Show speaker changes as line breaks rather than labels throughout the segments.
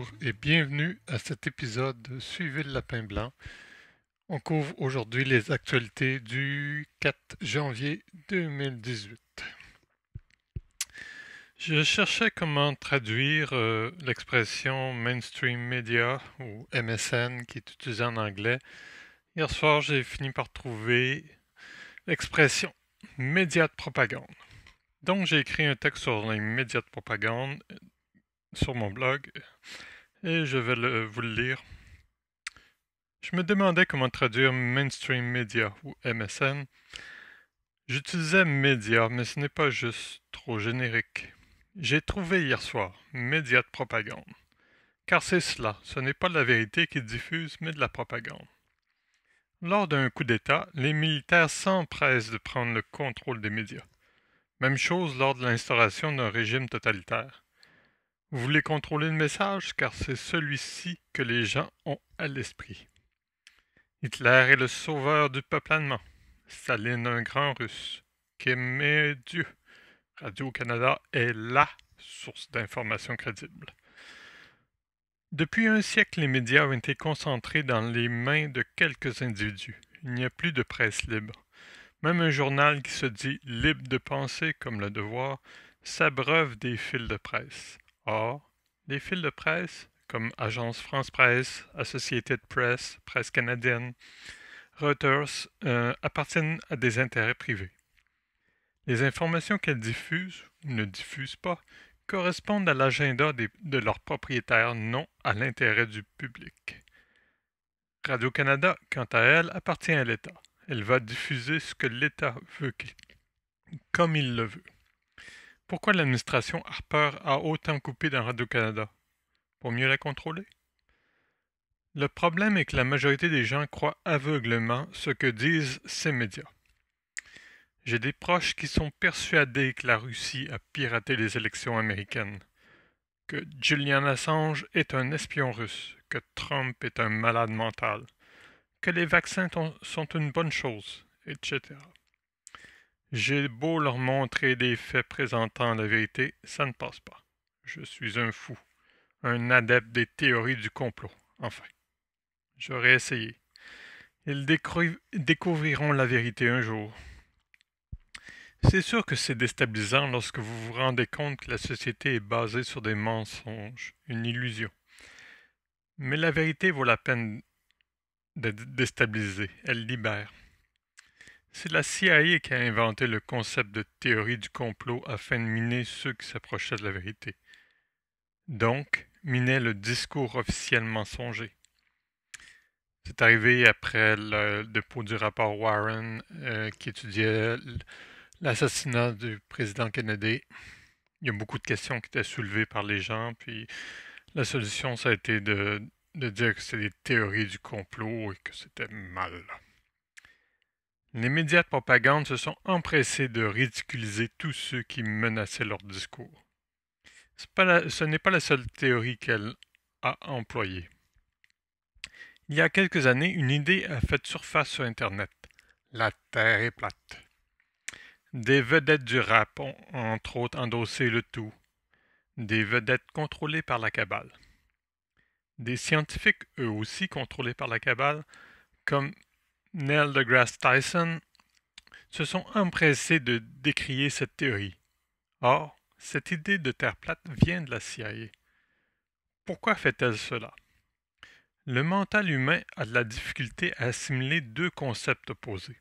Bonjour et bienvenue à cet épisode de Suivez le lapin blanc. On couvre aujourd'hui les actualités du 4 janvier 2018. Je cherchais comment traduire l'expression mainstream media ou MSN qui est utilisée en anglais. Hier soir, j'ai fini par trouver l'expression médias de propagande. Donc, j'ai écrit un texte sur les médias de propagande sur mon blog et je vais vous le lire. Je me demandais comment traduire mainstream media ou MSN. J'utilisais média, mais ce n'est pas juste trop générique. J'ai trouvé hier soir média de propagande. Car c'est cela, ce n'est pas la vérité qu'ils diffusent, mais de la propagande. Lors d'un coup d'État, les militaires s'empressent de prendre le contrôle des médias. Même chose lors de l'instauration d'un régime totalitaire. Vous voulez contrôler le message, car c'est celui-ci que les gens ont à l'esprit. Hitler est le sauveur du peuple allemand. Staline un grand russe. Kim est Dieu. Radio-Canada est LA source d'informations crédibles. Depuis un siècle, les médias ont été concentrés dans les mains de quelques individus. Il n'y a plus de presse libre. Même un journal qui se dit libre de penser, comme Le Devoir, s'abreuve des fils de presse. Or, les fils de presse, comme Agence France-Presse, Associated Press, Presse canadienne, Reuters, appartiennent à des intérêts privés. Les informations qu'elles diffusent, ou ne diffusent pas, correspondent à l'agenda de leurs propriétaires, non à l'intérêt du public. Radio-Canada, quant à elle, appartient à l'État. Elle va diffuser ce que l'État veut, comme il le veut. Pourquoi l'administration Harper a autant coupé dans Radio-Canada? Pour mieux la contrôler? Le problème est que la majorité des gens croient aveuglément ce que disent ces médias. J'ai des proches qui sont persuadés que la Russie a piraté les élections américaines, que Julian Assange est un espion russe, que Trump est un malade mental, que les vaccins sont une bonne chose, etc. J'ai beau leur montrer des faits présentant la vérité, ça ne passe pas. Je suis un fou, un adepte des théories du complot, enfin. J'aurais essayé. Ils découvriront la vérité un jour. C'est sûr que c'est déstabilisant lorsque vous vous rendez compte que la société est basée sur des mensonges, une illusion. Mais la vérité vaut la peine d'être déstabilisée, elle libère. C'est la CIA qui a inventé le concept de théorie du complot afin de miner ceux qui s'approchaient de la vérité. Donc, miner le discours officiel mensonger. C'est arrivé après le dépôt du rapport Warren qui étudiait l'assassinat du président Kennedy. Il y a beaucoup de questions qui étaient soulevées par les gens, puis la solution, ça a été de dire que c'était des théories du complot et que c'était mal. Les médias de propagande se sont empressés de ridiculiser tous ceux qui menaçaient leur discours. Ce n'est pas la seule théorie qu'elle a employée. Il y a quelques années, une idée a fait surface sur Internet. La Terre est plate. Des vedettes du rap ont entre autres endossé le tout. Des vedettes contrôlées par la cabale. Des scientifiques, eux aussi contrôlés par la cabale, comme Neil deGrasse Tyson, se sont empressés de décrier cette théorie. Or, cette idée de Terre plate vient de la CIA. Pourquoi fait-elle cela? Le mental humain a de la difficulté à assimiler deux concepts opposés.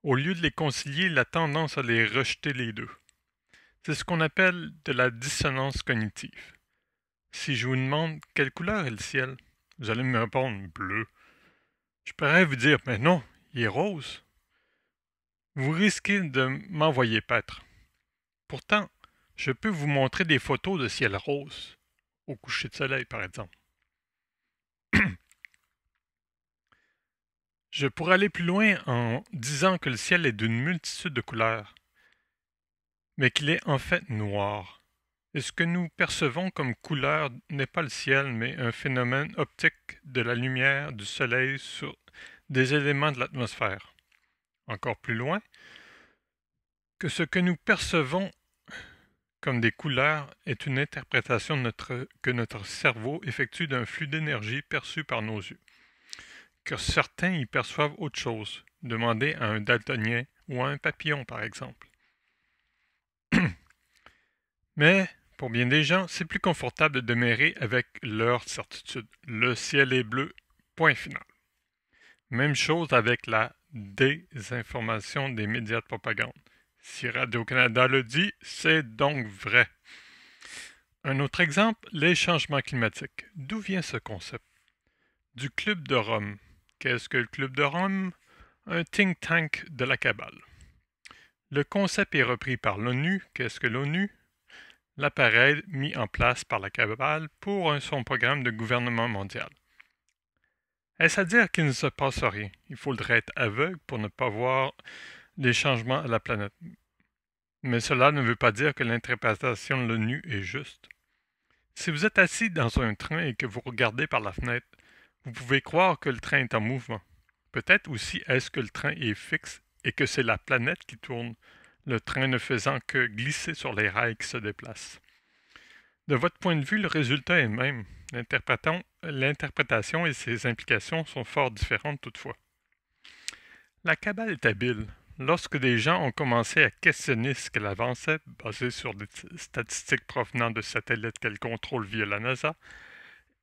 Au lieu de les concilier, il a tendance à les rejeter les deux. C'est ce qu'on appelle de la dissonance cognitive. Si je vous demande quelle couleur est le ciel, vous allez me répondre bleu. Je pourrais vous dire, mais non, il est rose. Vous risquez de m'envoyer paître. Pourtant, je peux vous montrer des photos de ciel rose, au coucher de soleil par exemple. Je pourrais aller plus loin en disant que le ciel est d'une multitude de couleurs, mais qu'il est en fait noir. Et ce que nous percevons comme couleur n'est pas le ciel, mais un phénomène optique de la lumière du soleil sur des éléments de l'atmosphère. Encore plus loin, que ce que nous percevons comme des couleurs, est une interprétation que notre cerveau effectue d'un flux d'énergie perçu par nos yeux. Que certains y perçoivent autre chose. Demandez à un daltonien ou à un papillon, par exemple. Mais, pour bien des gens, c'est plus confortable de demeurer avec leur certitude. Le ciel est bleu, point final. Même chose avec la désinformation des médias de propagande. Si Radio-Canada le dit, c'est donc vrai. Un autre exemple, les changements climatiques. D'où vient ce concept? Du Club de Rome. Qu'est-ce que le Club de Rome? Un think tank de la cabale. Le concept est repris par l'ONU. Qu'est-ce que l'ONU? L'appareil mis en place par la cabale pour son programme de gouvernement mondial. Est-ce à dire qu'il ne se passe rien? Il faudrait être aveugle pour ne pas voir les changements à la planète. Mais cela ne veut pas dire que l'interprétation de l'ONU est juste. Si vous êtes assis dans un train et que vous regardez par la fenêtre, vous pouvez croire que le train est en mouvement. Peut-être aussi est-ce que le train est fixe et que c'est la planète qui tourne, le train ne faisant que glisser sur les rails qui se déplacent. De votre point de vue, le résultat est le même. L'interprétation et ses implications sont fort différentes toutefois. La cabale est habile. Lorsque des gens ont commencé à questionner ce qu'elle avançait, basé sur des statistiques provenant de satellites qu'elle contrôle via la NASA,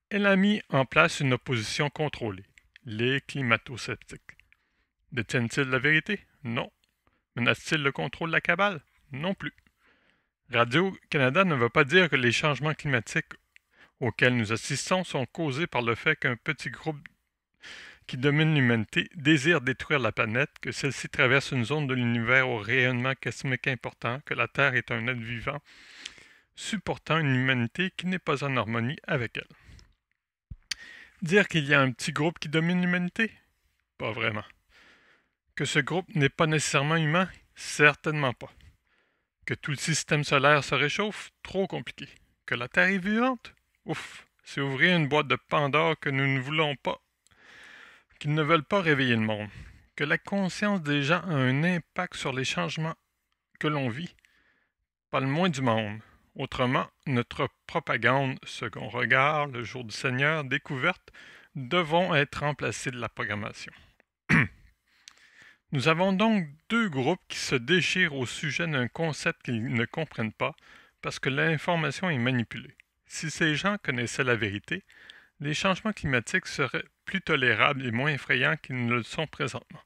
elle a mis en place une opposition contrôlée, les climato-sceptiques. Détiennent-ils la vérité? Non. Menacent-ils le contrôle de la cabale? Non plus. Radio-Canada ne veut pas dire que les changements climatiques auxquels nous assistons sont causés par le fait qu'un petit groupe qui domine l'humanité désire détruire la planète, que celle-ci traverse une zone de l'univers au rayonnement cosmique important, que la Terre est un être vivant supportant une humanité qui n'est pas en harmonie avec elle. Dire qu'il y a un petit groupe qui domine l'humanité? Pas vraiment. Que ce groupe n'est pas nécessairement humain? Certainement pas. Que tout le système solaire se réchauffe? Trop compliqué. Que la Terre est vivante? Ouf, c'est ouvrir une boîte de Pandore que nous ne voulons pas, qu'ils ne veulent pas réveiller le monde. Que la conscience des gens a un impact sur les changements que l'on vit? Pas le moins du monde. Autrement, notre propagande, second regard, le jour du Seigneur, découverte, devront être remplacées de la programmation. Nous avons donc deux groupes qui se déchirent au sujet d'un concept qu'ils ne comprennent pas parce que l'information est manipulée. Si ces gens connaissaient la vérité, les changements climatiques seraient plus tolérables et moins effrayants qu'ils ne le sont présentement.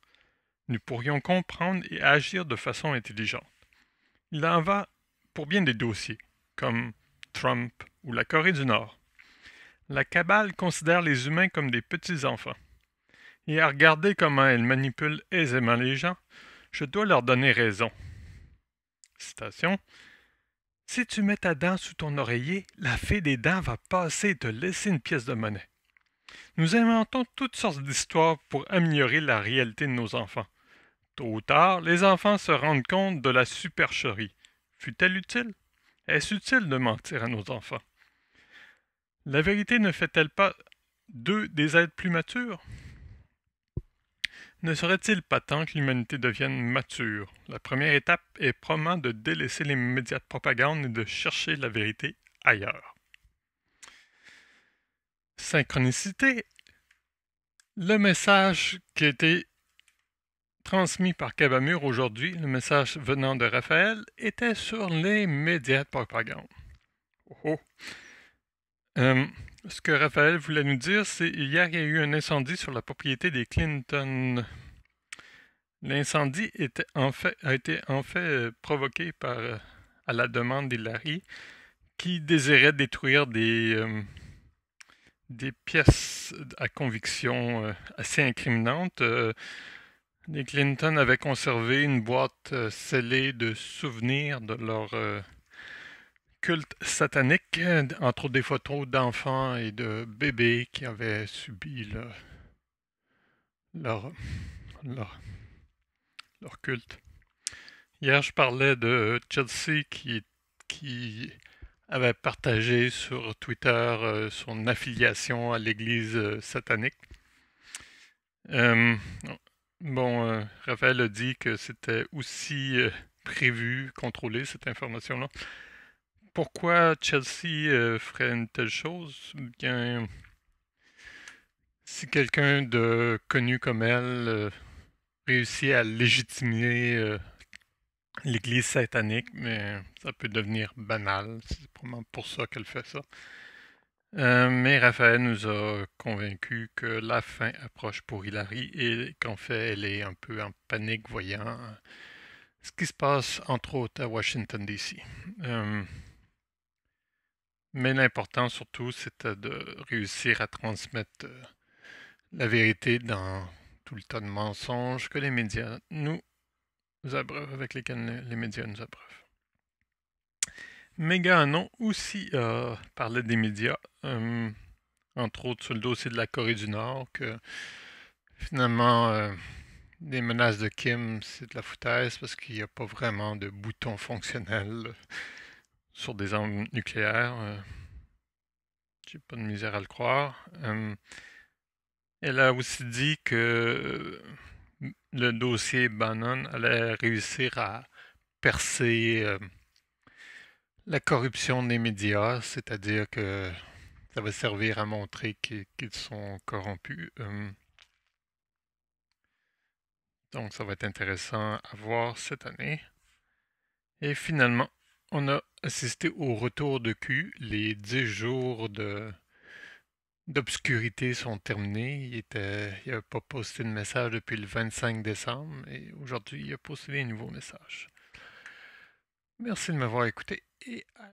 Nous pourrions comprendre et agir de façon intelligente. Il en va pour bien des dossiers, comme Trump ou la Corée du Nord. La cabale considère les humains comme des petits-enfants. Et à regarder comment elle manipule aisément les gens, je dois leur donner raison. Citation. Si tu mets ta dent sous ton oreiller, la fée des dents va passer et te laisser une pièce de monnaie. Nous inventons toutes sortes d'histoires pour améliorer la réalité de nos enfants. Tôt ou tard, les enfants se rendent compte de la supercherie. Fut-elle utile? Est-ce utile de mentir à nos enfants? La vérité ne fait-elle pas d'eux des êtres plus matures? Ne serait-il pas temps que l'humanité devienne mature? La première étape est probablement de délaisser les médias de propagande et de chercher la vérité ailleurs. Synchronicité. Le message qui a été transmis par Cabamur aujourd'hui, le message venant de Raphaël, était sur les médias de propagande. Oh. Ce que Raphaël voulait nous dire, c'est hier il y a eu un incendie sur la propriété des Clinton. L'incendie a été en fait provoqué par, à la demande d'Hillary, qui désirait détruire des pièces à conviction assez incriminantes. Les Clinton avaient conservé une boîte scellée de souvenirs de leur culte satanique, entre autres des photos d'enfants et de bébés qui avaient subi leur, leur, leur culte. Hier, je parlais de Chelsea qui avait partagé sur Twitter son affiliation à l'église satanique. Raphaël a dit que c'était aussi prévu, contrôlé, cette information-là. pourquoi Chelsea ferait une telle chose? Bien, si quelqu'un de connu comme elle réussit à légitimer l'Église satanique, mais ça peut devenir banal. C'est probablement pour ça qu'elle fait ça. Mais Raphaël nous a convaincus que la fin approche pour Hilary et qu'en fait elle est un peu en panique voyant ce qui se passe entre autres à Washington DC. Euh, mais l'important surtout c'était de réussir à transmettre la vérité dans tout le tas de mensonges que les médias nous abreuvent, avec lesquels les médias nous abreuvent. Megahanon aussi parlait des médias, entre autres sur le dossier de la Corée du Nord, que finalement les menaces de Kim c'est de la foutaise parce qu'il n'y a pas vraiment de bouton fonctionnel sur des armes nucléaires. J'ai pas de misère à le croire. Elle a aussi dit que le dossier Bannon allait réussir à percer la corruption des médias, c'est-à-dire que ça va servir à montrer qu'ils sont corrompus. Donc ça va être intéressant à voir cette année. Et finalement, on a assisté au retour de Q. Les 10 jours d'obscurité sont terminés. Il n'avait pas posté de message depuis le 25 décembre et aujourd'hui il a posté des nouveaux messages. Merci de m'avoir écouté et à